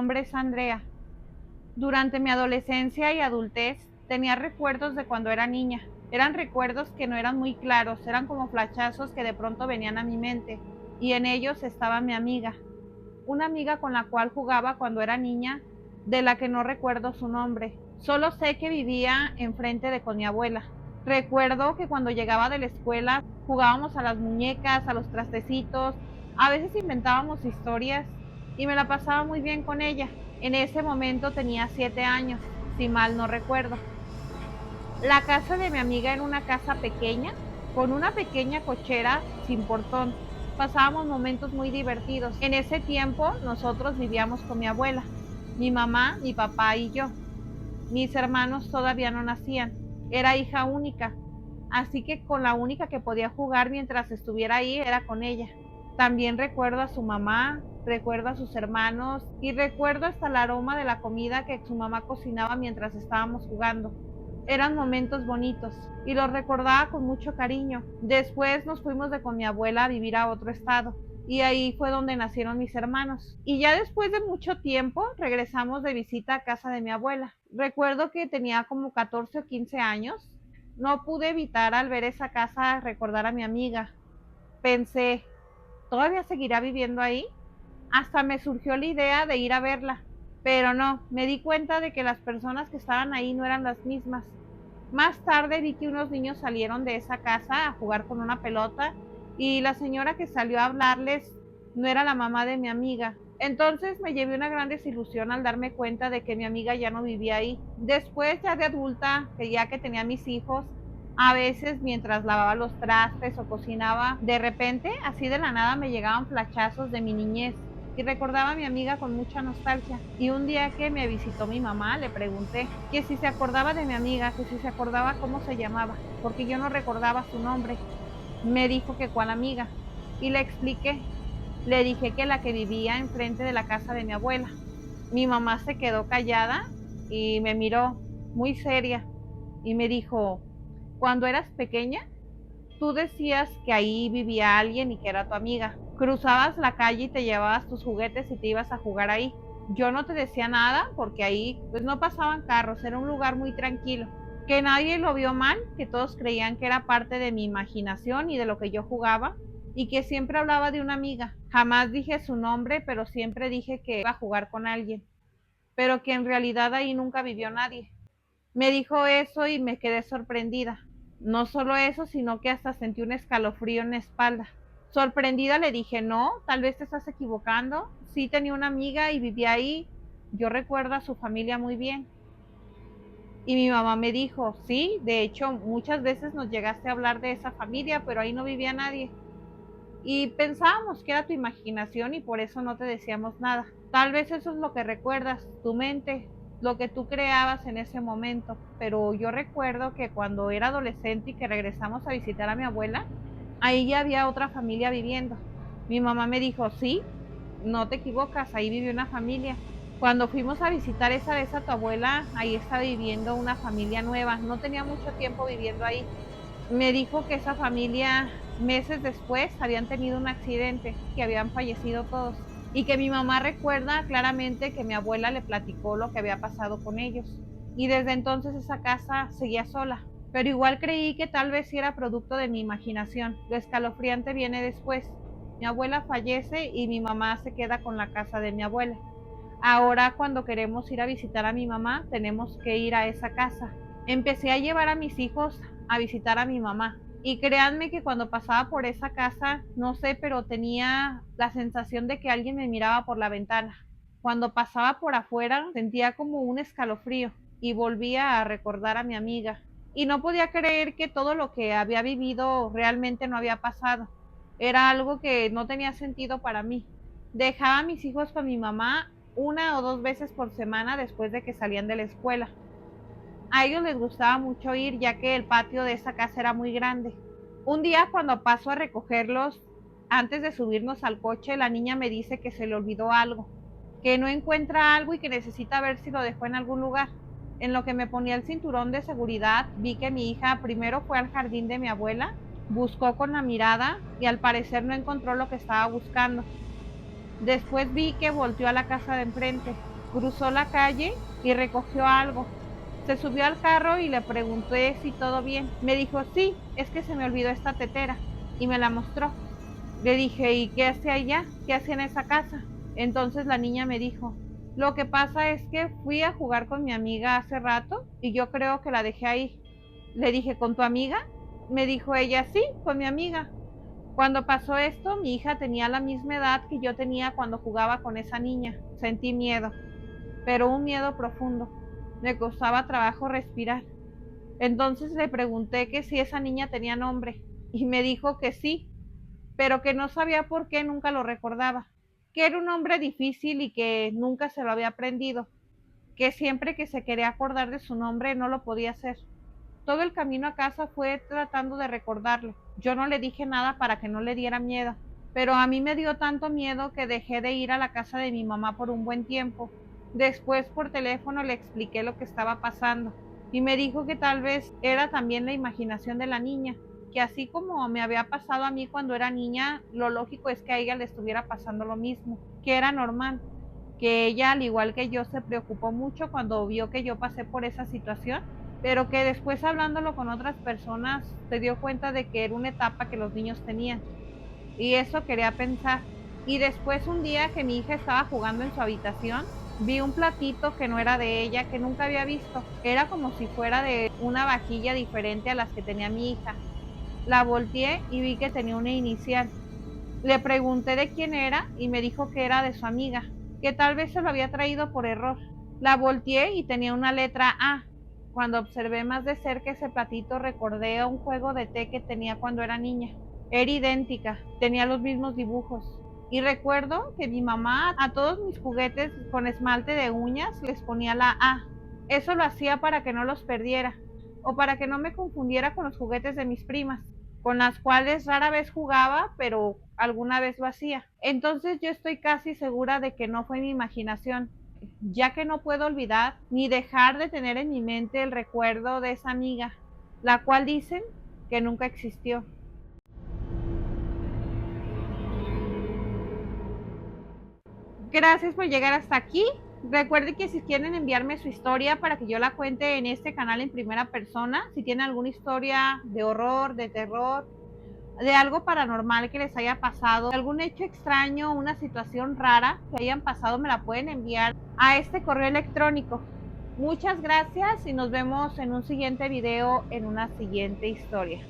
nombre es Andrea. Durante mi adolescencia y adultez tenía recuerdos de cuando era niña. Eran recuerdos que no eran muy claros, eran como flashazos que de pronto venían a mi mente. Y en ellos estaba mi amiga, una amiga con la cual jugaba cuando era niña, de la que no recuerdo su nombre. Solo sé que vivía enfrente de con mi abuela. Recuerdo que cuando llegaba de la escuela jugábamos a las muñecas, a los trastecitos, a veces inventábamos historias y me la pasaba muy bien con ella. En ese momento tenía 7 años, si mal no recuerdo. La casa de mi amiga era una casa pequeña, con una pequeña cochera sin portón. Pasábamos momentos muy divertidos. En ese tiempo nosotros vivíamos con mi abuela, mi mamá, mi papá y yo. Mis hermanos todavía no nacían. Era hija única, así que con la única que podía jugar mientras estuviera ahí era con ella. También recuerdo a su mamá, recuerdo a sus hermanos y recuerdo hasta el aroma de la comida que su mamá cocinaba mientras estábamos jugando. Eran momentos bonitos y los recordaba con mucho cariño. Después nos fuimos de con mi abuela a vivir a otro estado y ahí fue donde nacieron mis hermanos. Y ya después de mucho tiempo regresamos de visita a casa de mi abuela. Recuerdo que tenía como 14 o 15 años. No pude evitar al ver esa casa recordar a mi amiga. Pensé, ¿todavía seguirá viviendo ahí? Hasta me surgió la idea de ir a verla, pero no, me di cuenta de que las personas que estaban ahí no eran las mismas. Más tarde vi que unos niños salieron de esa casa a jugar con una pelota y la señora que salió a hablarles no era la mamá de mi amiga. Entonces me llevé una gran desilusión al darme cuenta de que mi amiga ya no vivía ahí. Después, ya de adulta, que ya que tenía mis hijos, a veces mientras lavaba los trastes o cocinaba, de repente, así de la nada, me llegaban flashazos de mi niñez y recordaba a mi amiga con mucha nostalgia. Y un día que me visitó mi mamá, le pregunté que si se acordaba de mi amiga, que si se acordaba cómo se llamaba, porque yo no recordaba su nombre. Me dijo que cuál amiga y le expliqué. Le dije que la que vivía enfrente de la casa de mi abuela. Mi mamá se quedó callada y me miró muy seria y me dijo, cuando eras pequeña, tú decías que ahí vivía alguien y que era tu amiga. Cruzabas la calle y te llevabas tus juguetes y te ibas a jugar ahí. Yo no te decía nada porque ahí pues no pasaban carros, era un lugar muy tranquilo. Que nadie lo vio mal, que todos creían que era parte de mi imaginación y de lo que yo jugaba y que siempre hablaba de una amiga. Jamás dije su nombre, pero siempre dije que iba a jugar con alguien, pero que en realidad ahí nunca vivió nadie. Me dijo eso y me quedé sorprendida. No solo eso, sino que hasta sentí un escalofrío en la espalda. Sorprendida le dije, no, tal vez te estás equivocando. Sí tenía una amiga y vivía ahí. Yo recuerdo a su familia muy bien. Y mi mamá me dijo, sí, de hecho muchas veces nos llegaste a hablar de esa familia, pero ahí no vivía nadie. Y pensábamos que era tu imaginación y por eso no te decíamos nada. Tal vez eso es lo que recuerdas, tu mente, lo que tú creabas en ese momento. Pero yo recuerdo que cuando era adolescente y que regresamos a visitar a mi abuela, ahí ya había otra familia viviendo. Mi mamá me dijo, sí, no te equivocas, ahí vive una familia. Cuando fuimos a visitar esa vez a tu abuela, ahí estaba viviendo una familia nueva. No tenía mucho tiempo viviendo ahí. Me dijo que esa familia meses después habían tenido un accidente, que habían fallecido todos y que mi mamá recuerda claramente que mi abuela le platicó lo que había pasado con ellos y desde entonces esa casa seguía sola. Pero igual creí que tal vez sí era producto de mi imaginación. Lo escalofriante viene después. Mi abuela fallece y mi mamá se queda con la casa de mi abuela. Ahora cuando queremos ir a visitar a mi mamá, tenemos que ir a esa casa. Empecé a llevar a mis hijos a visitar a mi mamá. Y créanme que cuando pasaba por esa casa, no sé, pero tenía la sensación de que alguien me miraba por la ventana. Cuando pasaba por afuera, sentía como un escalofrío y volvía a recordar a mi amiga. Y no podía creer que todo lo que había vivido realmente no había pasado. Era algo que no tenía sentido para mí. Dejaba a mis hijos con mi mamá 1 o 2 veces por semana después de que salían de la escuela. A ellos les gustaba mucho ir ya que el patio de esa casa era muy grande. Un día cuando paso a recogerlos, antes de subirnos al coche, la niña me dice que se le olvidó algo, que no encuentra algo y que necesita ver si lo dejó en algún lugar. En lo que me ponía el cinturón de seguridad, vi que mi hija primero fue al jardín de mi abuela, buscó con la mirada y al parecer no encontró lo que estaba buscando. Después vi que volteó a la casa de enfrente. Cruzó la calle y recogió algo. Se subió al carro y le pregunté si todo bien. Me dijo, sí, es que se me olvidó esta tetera. Y me la mostró. Le dije, ¿y qué hace allá? ¿Qué hace en esa casa? Entonces la niña me dijo, lo que pasa es que fui a jugar con mi amiga hace rato y yo creo que la dejé ahí. Le dije, ¿con tu amiga? Me dijo ella, sí, con mi amiga. Cuando pasó esto, mi hija tenía la misma edad que yo tenía cuando jugaba con esa niña. Sentí miedo, pero un miedo profundo. Me costaba trabajo respirar. Entonces le pregunté que si esa niña tenía nombre y me dijo que sí, pero que no sabía por qué nunca lo recordaba, que era un nombre difícil y que nunca se lo había aprendido, que siempre que se quería acordar de su nombre no lo podía hacer. Todo el camino a casa fue tratando de recordarlo. Yo no le dije nada para que no le diera miedo, pero a mí me dio tanto miedo que dejé de ir a la casa de mi mamá por un buen tiempo. Después por teléfono le expliqué lo que estaba pasando y me dijo que tal vez era también la imaginación de la niña, que así como me había pasado a mí cuando era niña, lo lógico es que a ella le estuviera pasando lo mismo, que era normal, que ella, al igual que yo, se preocupó mucho cuando vio que yo pasé por esa situación, pero que después hablándolo con otras personas se dio cuenta de que era una etapa que los niños tenían. Y eso quería pensar. Y después un día que mi hija estaba jugando en su habitación, vi un platito que no era de ella, que nunca había visto. Era como si fuera de una vajilla diferente a las que tenía mi hija. La volteé y vi que tenía una inicial. Le pregunté de quién era y me dijo que era de su amiga, que tal vez se lo había traído por error. La volteé y tenía una letra A. Cuando observé más de cerca ese platito recordé a un juego de té que tenía cuando era niña. Era idéntica, tenía los mismos dibujos. Y recuerdo que mi mamá a todos mis juguetes con esmalte de uñas les ponía la A. Eso lo hacía para que no los perdiera o para que no me confundiera con los juguetes de mis primas, con las cuales rara vez jugaba, pero alguna vez lo hacía. Entonces yo estoy casi segura de que no fue mi imaginación, ya que no puedo olvidar ni dejar de tener en mi mente el recuerdo de esa amiga, la cual dicen que nunca existió. Gracias por llegar hasta aquí. Recuerden que si quieren enviarme su historia para que yo la cuente en este canal en primera persona, si tienen alguna historia de horror, de terror, de algo paranormal que les haya pasado, algún hecho extraño, una situación rara que hayan pasado, me la pueden enviar a este correo electrónico. Muchas gracias y nos vemos en un siguiente video, en una siguiente historia.